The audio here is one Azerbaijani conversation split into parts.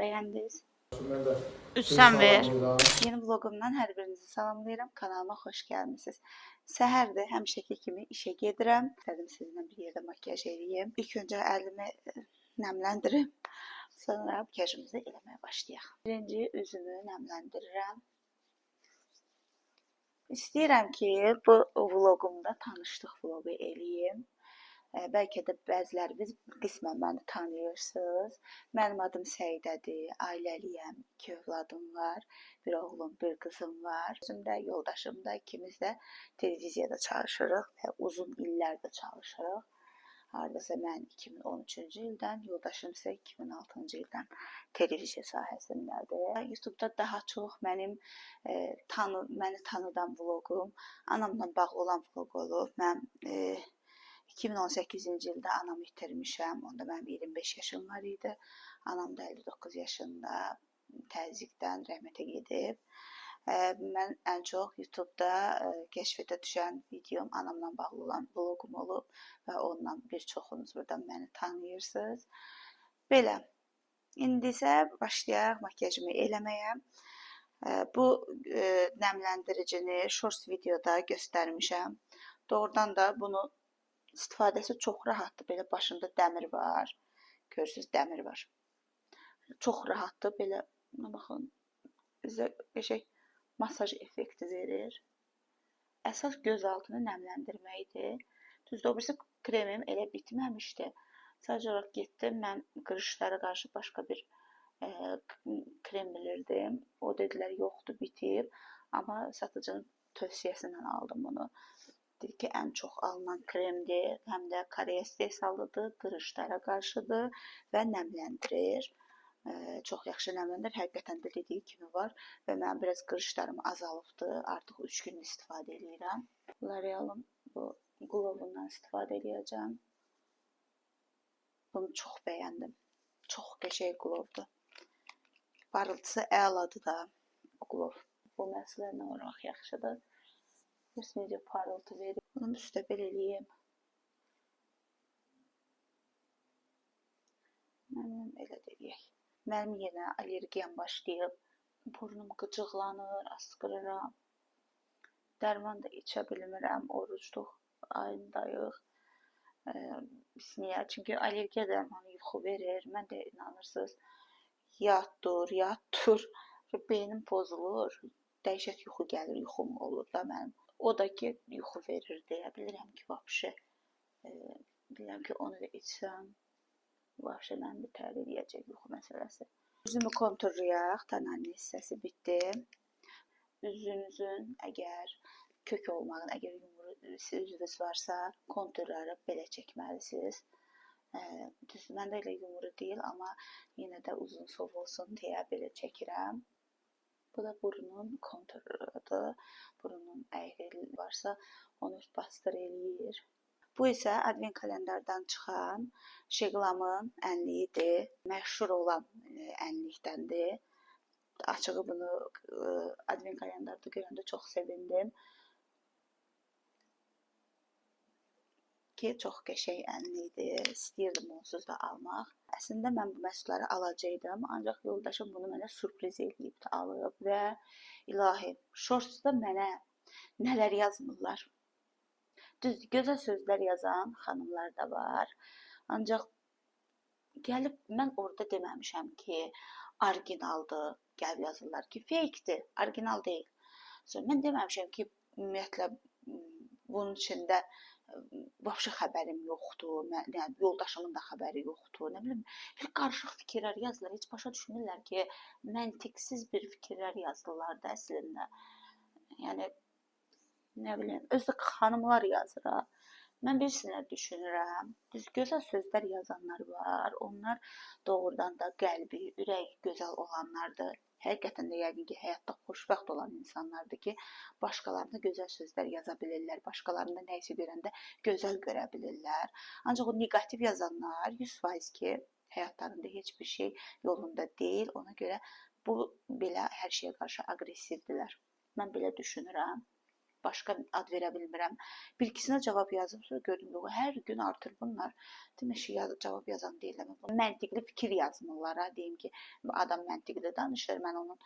bəyəndiniz. Mən də 3-sən ver. salamlayıram. Yeni vlogumdan hər birinizi salamlayıram. Kanalıma xoş gəlmisiniz. Səhərdir, həmişəki kimi işə gedirəm. İstədim sizinlə bir yerdə makyaj eləyim. İlk öncə əlimi nəmləndirim. Sonra makyajımızı eləməyə başlayaq. Birinci üzümü nəmləndirirəm. İstəyirəm ki, bu vlogumda tanışlıq vlogu eləyim. Bəlkə də bəziləriniz qismən məni tanıyırsınız. Mənim adım Səidədir, ailəliyəm, 2 övladım var, bir oğlum, bir qızım var. Özüm də, yoldaşım da, ikimiz də televiziyada çalışırıq və uzun illərdir çalışırıq. Hardasa mən 2013-cü ildən, yoldaşım isə 2006-cı ildən televiziya sahəsindədir. YouTube'da daha çox məni tanıdan vloqum, anamla bağlı olan vloq olub. Mən 2018-ci ildə anamı itirmişəm. Onda mənim 25 yaşım var idi. Anam da 59 yaşında təzyiqdən rəhmətə gedib. Mən ən çox YouTube-da kəşfətə düşən videom anamla bağlı olan vloqum olub və ondan bir çoxunuz buradan məni tanıyırsınız. Belə. İndi isə başlayaq makyajımı eləməyə. Bu nəmləndiricini shorts videoda göstərmişəm. Doğrudan da bunu istifadəsi çox rahatdır. Belə başında dəmir var. Görürsünüz, dəmir var. Çox rahatdır. Belə, baxın, bizə qəşəng masaj effekti verir. Əsas göz altını nəmləndirməkdir. Düzdür, o birisi kremim elə bitməmişdi. Sadəcə olaraq getdim, mən qırışlara qarşı başqa bir krem bilirdim. O dedilər, yoxdur, bitib. Amma satıcının tövsiyəsindən aldım bunu. Dedi ki, ən çox alınan kremdir, həm də Koreya istehsalıdır, qırışlara qarşıdır və nəmləndirir. Çox yaxşı nəmləndirir, həqiqətən də dediyi kimi var və mənim biraz qırışlarım azalıbdır, artıq 3 gün istifadə edirəm. L'Oreal'ın bu qlovundan istifadə edəcəm. Bunu çox bəyəndim, çox qəşəng qlovdur. Parıltısı əladır da o qlov. Bu məsələlə vurmaq yaxşıdır. Necə parıltı verir. Bunu üstə belə eləyim. Mənim elə deyək. Mənim yenə allergiyam başlayıb. Burnum qıcıqlanır, asqırıram. Dərman da içə bilmirəm. Orucluq ayındayıq. Niyə? Çünki allergiya dərmanı yuxu verir. Mən də inanırsınız. Yat dur. Beynim pozulur. Dəhşət yuxu gəlir, yuxum olur da mənim. O da ki, yuxu verir deyə bilirəm ki, vəbşə. Bilirəm ki, onu da içsəm, vəbşə məni bitər eləyəcək yuxu məsələsi. Üzümü konturlayaq, tananın hissəsi bitdi. Üzünüzün əgər kök olmağın, əgər yumru üzünüz varsa, konturları belə çəkməlisiniz. Düzdür, məndə elə yumru deyil, amma yenə də uzun sov olsun deyə belə çəkirəm. Bu da burnun konturudur. Burnun əyri varsa onu bastır eləyir. Bu isə advent kalendardan çıxan Şeglamın ənliyidir. Məşhur olan ənlikdəndir. Açığı bunu advent kalendarda görəndə çox sevindim. Ki, çox qəşəng ənlikdir. İstəyirdim onsuz da almaq. Əslində mən bu məhsulları alacaqdım, ancaq yoldaşım bunu mənə sürpriz eləyib alıb və ilahi, shortsda mənə nələr yazmırlar. Düzdür, gözəl sözlər yazan xanımlar da var. Ancaq gəlib mən orada deməmişəm ki, orijinaldır, gəlib yazırlar ki, fakedir, orijinal deyil. Sonra mən deməmişəm ki, ümumiyyətlə bunun içində vəbşə xəbərim yoxdur, yəni yoldaşımın da xəbəri yoxdur, nə bilim, bir qarışıq fikirlər yazdılar, heç başa düşmürlər ki, məntiqsiz bir fikirlər yazdılar da əslində. Yəni, nə bilim, özdə xanımlar yazır. Mən birisindən düşünürəm, gözəl sözlər yazanlar var, onlar doğrudan da qəlbi, ürək gözəl olanlardır. Həqiqətən də yəqin ki, həyatda xoşbəxt olan insanlardır ki, başqalarına gözəl sözlər yaza bilirlər, başqalarında nə isə görəndə gözəl görə bilirlər. Ancaq o negativ yazanlar 100% ki, həyatlarında heç bir şey yolunda deyil. Ona görə bu belə hər şeyə qarşı aqressivdirlər. Mən belə düşünürəm. başqa ad verə bilmirəm. Bir-ikisinə cavab yazıb, sonra gördüm, hər gün artır bunlar. Demək ki, cavab yazan deyiləm. Məntiqli fikir yazmırlar, deyim ki, adam məntiqli danışır, mən onun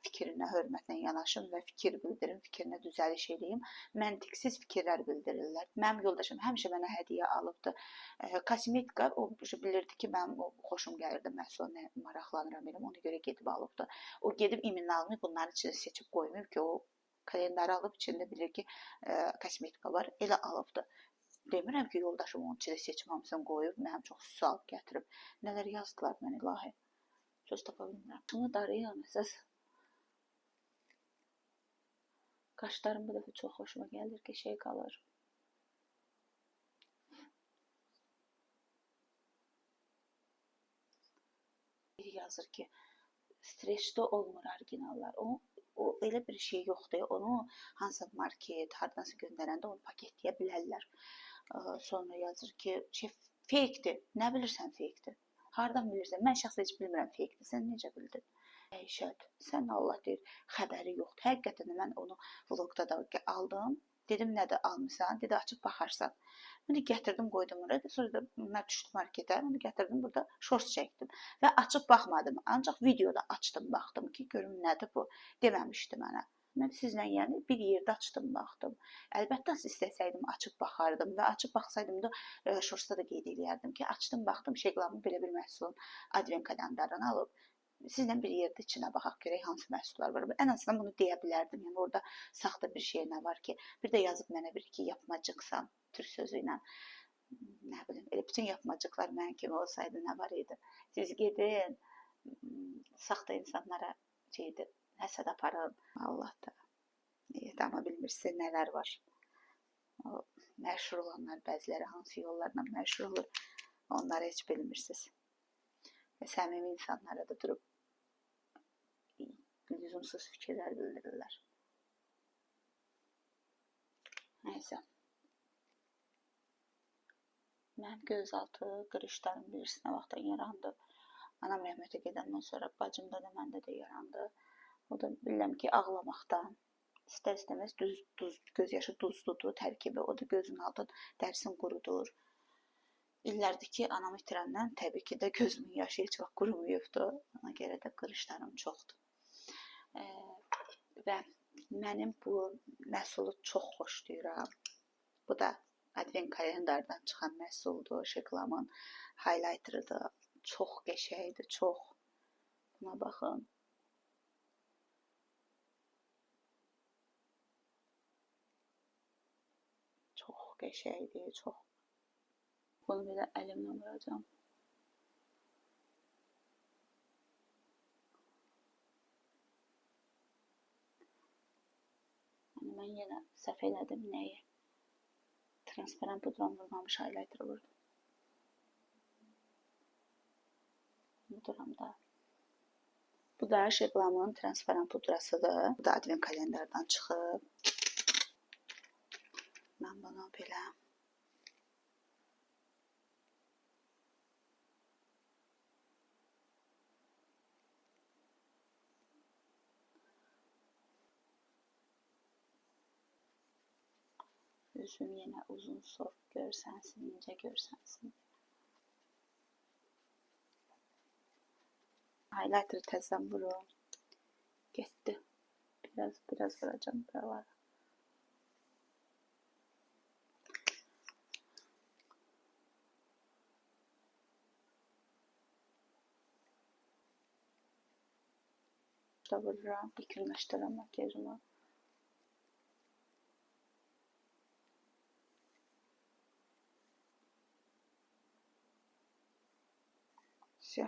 fikrinə hörmətlə yanaşım və fikir bildirim, fikrinə düzəliş edeyim. Məntiqsiz fikirlər bildirirlər. Mənim yoldaşım həmişə mənə hədiyyə alıbdı. Kosmetika, o bilirdi ki, mənim xoşum gəlirdi, məhsulə maraqlanıram benim, ona görə gedib alıbdı. O gedib imin almayıb, bunların içində seçib qoymayıb ki, o kalendarı alıb içində bilir ki, kosmetika var, elə alıbdı. Demirəm ki, yoldaşım onun içində seçim hamısını qoyub, mənim çox sual gətirib. Nələr yazdılar mən ilahi. Söz tapa bilmirəm. Şunu darıyam, əsas. Qaşlarım bu dəfə çox xoşuma gəlir ki, şey qalır. Biri yazır ki, streçdə olmur orijinallar. O elə bir şey yoxdur. Onu hansı market, hardansa göndərəndə onu paketləyə bilərlər. Sonra yazır ki, fake'dir. Nə bilirsən fake'dir? Hardan bilirsən? Mən şəxsən heç bilmirəm fake'dir. Sən necə bildin? Əyşət, sən Allah deyir, xəbəri yoxdur. Həqiqətən mən onu vlogda da aldım. Dedim, nədir almısan? Dedi, açıb baxarsan. Mən də gətirdim, qoydum oraya. Sonra da mən düşdüm marketə. Mən də gətirdim, burada shorts çəkdim. Və açıb baxmadım. Ancaq videoda açdım, baxdım ki, görüm nədir bu. Deməmişdi mənə. Mən sizlə yəni bir yerdə açdım, baxdım. Əlbəttə istəsəydim açıb baxardım və açıb baxsaydım da shortsda da qeyd edərdim ki, açdım, baxdım, Şeqlamın belə bir məhsulun advent kalendarını alıb. Sizlə bir yerdə içinə baxaq görək hansı məhsullar var. Ən azından bunu deyə bilərdim. Yəni orada saxta bir şey nə var ki? Bir də yazıb mənə bir ki, yapmacıqsan türk sözü ilə. Nə bilim, elə bütün yapmacıqlar mənim kimi olsaydı nə var idi? Siz gedin, saxta insanlara şeydir, həsəd aparın. Allah da. Amma bilmirsiniz nələr var. O məşhur olanlar, bəziləri hansı yollarla məşhur olur, onları heç bilmirsiniz. Və səmimi insanlara da durub lüzumsuz fikirlər bildirirlər. Nəysə. Mənim gözaltı qırışlarım birisi vaxtdan yarandı. Anam rəhmətə gedəndən sonra bacımda da, məndə də yarandı. O da bilirəm ki, ağlamaqdan, istər-istəməz göz yaşı duzludur tərkibi. O da gözün altın dərsin qurudur. İllərdir ki, anamı itirəndən təbii ki də gözümün yaşı heç vaxt qurumuyubdu. Ona görə də qırışlarım çoxdur. Və mənim bu məhsulu çox xoşlayıram. Bu da advent kalendardan çıxan məhsuldur. Şeqlamın highlighterıdır. Çox qəşəngdir, çox. Buna baxın. Çox qəşəngdir, çox. Bunu belə əlimlə vuracağım. Mən yenə səhv elədim nəyi? Transparent pudram vurmamış highlighter vurdum. Buduram da. Bu da Şeqlamın transparent pudrasıdır. Bu da advent kalendardan çıxıb. Mən bunu belə üzüm yenə uzun soft görsənsin, necə görsənsin. Highlighter təzdən vurum. Getdi. Biraz vuracağım buralara. Vururam, yekünləşdirirəm makyajımı. Все.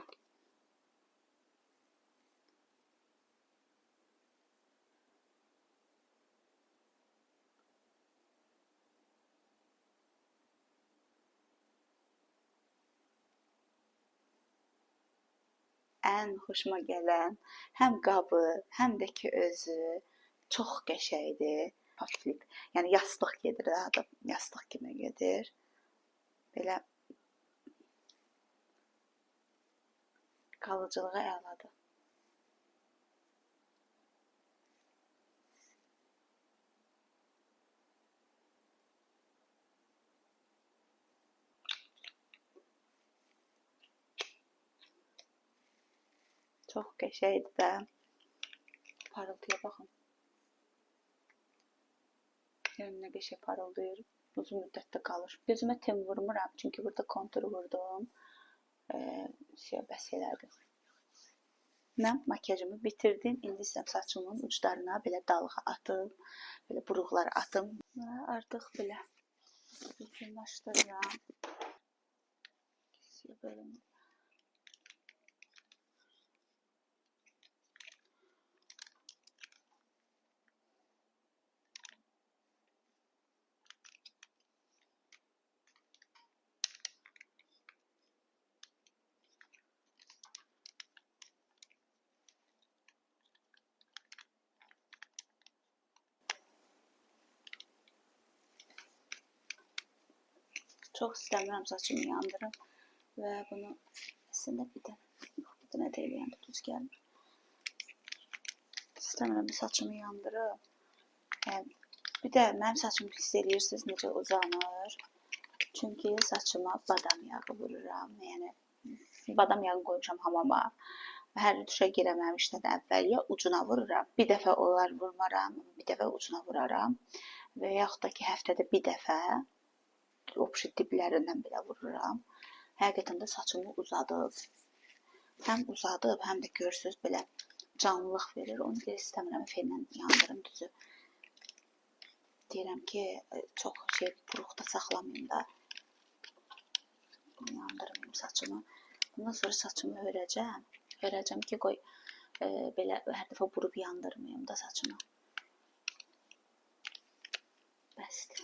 Ən xoşuma gələn həm qabı, həm də ki özü çox qəşəngdir. Hafiflik, yəni yastıq gedir, da yastıq kimi gedir. Belə qalıcılığı əladır. Çox qəşəngdir də. Parıltıya baxın. Yəni nə qəşəng parıldayır. Uzun müddətdə qalır. Gözümə tem vurmuram. Çünki burada kontur vurdum. Bəs elədi. Mən makyajımı bitirdim. İndi isə saçımın uclarına belə dalğa atım. Belə buruqlar atım. Və artıq belə bütünləşdirirəm. Belə. Çox istəmirəm saçımı yandırım və bunu əslində bir dənə də eləyəndə düz gəlmir. İstəmirəm saçımı yandırım. Bir də mənim saçımı hiss edirsiniz necə uzanır. Çünki saçıma badam yağı vururam. Yəni badam yağı qoymuşam hamama. Hər duşa girəməmişdən əvvəl ya ucuna vururam. Bir dəfə onlar vurmaram, bir dəfə ucuna vuraram. Və yaxud da ki həftədə bir dəfə opşi diblərindən belə vururam. Həqiqətən də saçımı uzadıb. Həm uzadıb, həm də görürsünüz belə canlılıq verir. Onu da istəmirəm fenlə yandırım düzü. Deyirəm ki, çox buruqda saxlamayım da. Yandırmayım saçımı. Bundan sonra saçımı örəcəm. Örəcəm ki, qoy belə hər dəfə burub yandırmayım da saçımı. Bəsdir.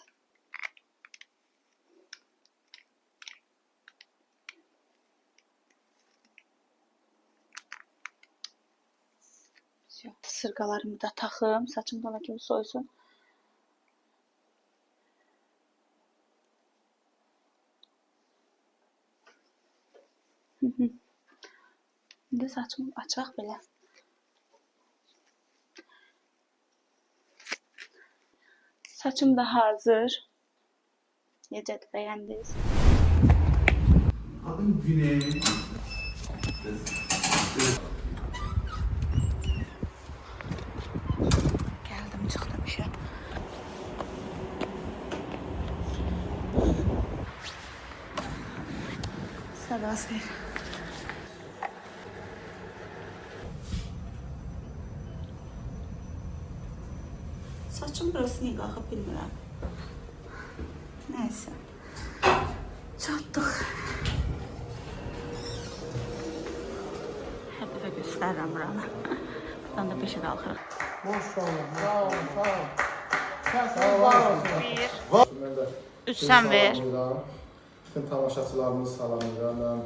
Sırqalarımı da taxım. Saçım da ona kimi soysun. İndi saçımı açaq belə. Saçım da hazır. Necədir, bəyəndiniz? Adım Güney. Gəldim, çıxdım işə. Sabah xeyir. Saçım burası niyə qalxıb bilmirəm. Nəysə. Çatdıq. Hər dəfə göstərirəm buranı. Buradan da beşə qalxırıq. Maşallah, sağ olun, sağ olun. Səsiniz var olsun. Bir. Üç sən ver. Bütün tamaşaçılarımızı salamlayıram. Mən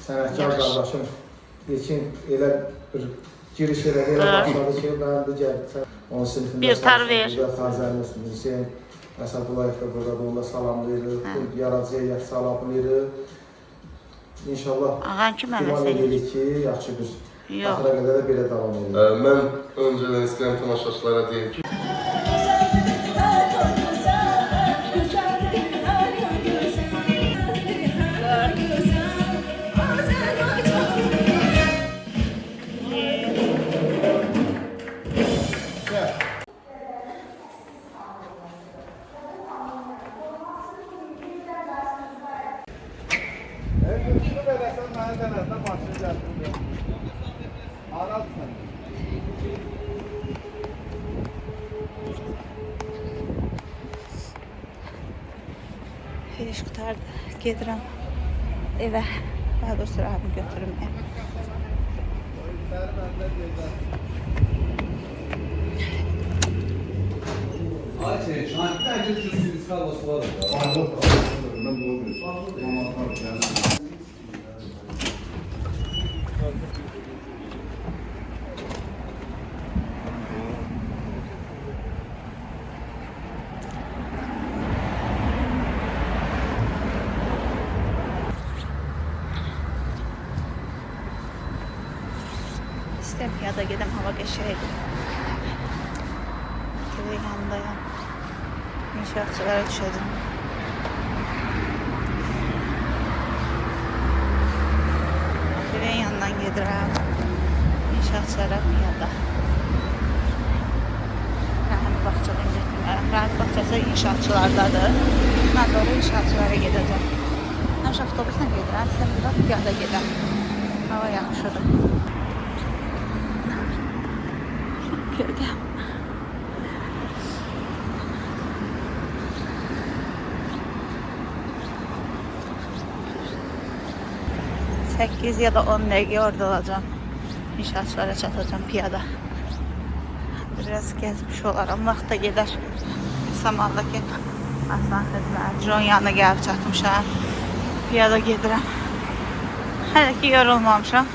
sənətkar qardaşım ilkin elə bir giriş elədi, elə başladı ki, mən də gəldim. Onun sinifində bir tar ver. Xəzərli müzisyen Əsədullayev da burada, onu da salamlayırıq. Yaradıcıya yaxşı salamlayırıq. İnşallah Ağam ki, mən güman edirik ki, yaxşı bir axıra qədər də belə davam edir. Mən öncədən istəyən tamaşaçılara deyim ki, Şunu verəsən, mənə dənəsən, başını gətirir. Arazsın. iş qutardı. Gedirəm evə. Daha doğrusu abimi götürüm. Ayşe, şahitli ayrıca çözümümüz kalması var. Ben doğru diyorsun. İstəyirəm piyada gedəm, hava qəşəngdir. TV yanındayım. İnşaatçılara düşəcəm. TV yanından gedirəm. gedirəm. İnşaatçılara piyada. Rəhmi bağçadan getirmərəm. Rəhmi bağçası inşaatçılardadır. Mən də oraya inşaatçılara gedəcəm. Həmişə avtobusla gedirəm, sizə burada piyada gedəm. Hava yaxşıdır. Gölgəm. Sekiz ya da 10 dəqiqə orada olacağım. İnşaatçılara çatacağım piyada. Biraz gezmiş olaram. Vaxt da gedər. Samandakı Asan xidmət. Jon yanına gəlib çatmışam. Piyada gedirəm. Hələ ki yorulmamışam.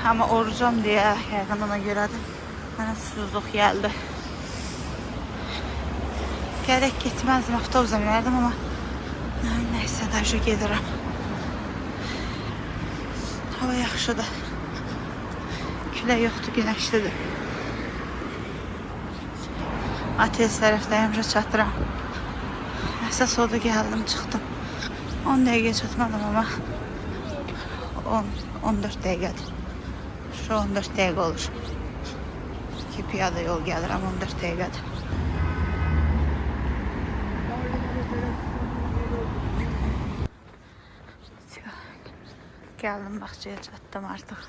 Amma orucam deyə yəqin ona görədir. Mənə susuzluq gəldi. Gərək getməzdim, avtobusa minərdim, amma nəysə də gedirəm. Hava yaxşıdır. Külək yoxdur, günəşlidir. Ates tərəfdəyim, çatıram. Əsas oda gəldim, çıxdım. 10 dəqiqə çatmadım, amma 14 dəqiqədir. Şu 14 dəqiqə olur. Ki piyada yol gəlirəm, 14 dəqiqədir. Gəldim, bağçaya çatdım artıq.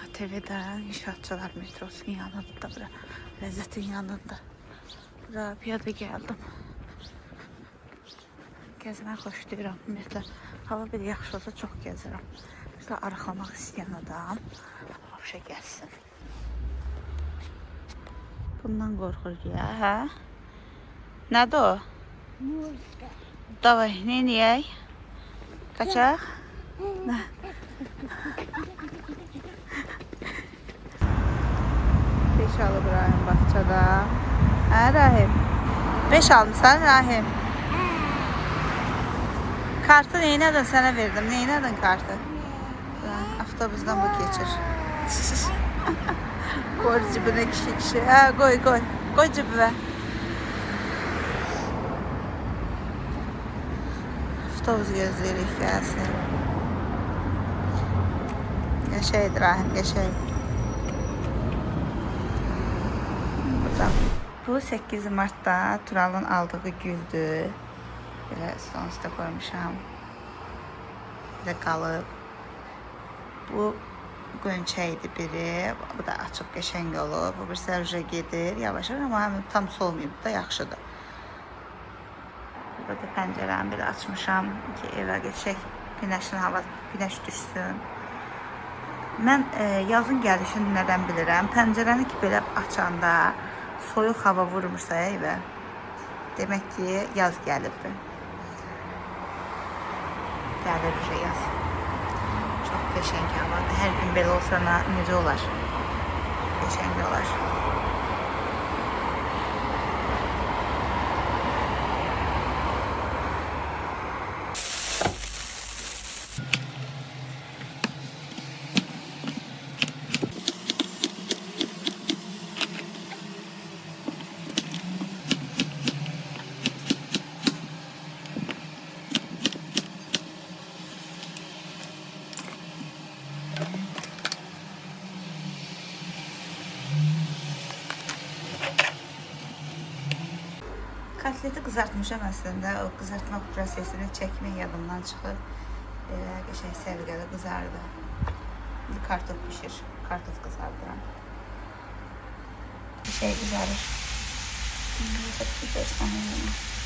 ATV-dən inşaatçılar metrosunun yanında, bura Ləzzətin yanında. Bura piyada gəldim. Gəzmək xoşlayıram, ümumiyyətlə. Hava bir yaxşı olsa çox gəzirəm. Bizdə arıqlamaq istəyən adam vəbşə gəlsin. Bundan qorxur ya, hə? Nədir o? Muzda. Davay, neyniyək? Qaçaq? Beş alıb Rahim bağçada. Hə Rahim? 5 almışsan Rahim? Kartı neynədin sənə verdim? Neynədin kartı? Avtobusdan bu keçir. Koy cibinə kişi. Hə, qoy. Qoy cibinə. Avtobus gözləyirik gəlsin. Qəşəydir Rahim, qəşəy. Bu 8 Martda Turalın aldığı güldür. Belə üstə qoymuşam. Belə qalıb. Bu qönçə idi biri. Bu da açıq qəşəng olub. Bu bir sərcə gedir. Yavaş-yavaş, amma həm tam solmayıb da yaxşıdır. Burada da pəncərəni belə açmışam ki, evə geçək. Günəş düşsün. Mən yazın gəlişini nədən bilirəm? Pəncərəni ki, belə açanda soyuq hava vurmursa evə, demək ki, yaz gəlibdir. Gəlir bir yaz. Çox qəşəng havadır. Hər gün belə olsa necə olar? Qəşəng olar. Kotleti qızartmışam əslində. O qızartma prosesini çəkmək yadımdan çıxır. Qəşəng səliqəli qızardı. İndi kartof pişir. Kartof qızardıram. Bir şey qızarır. Çok güzel sanırım.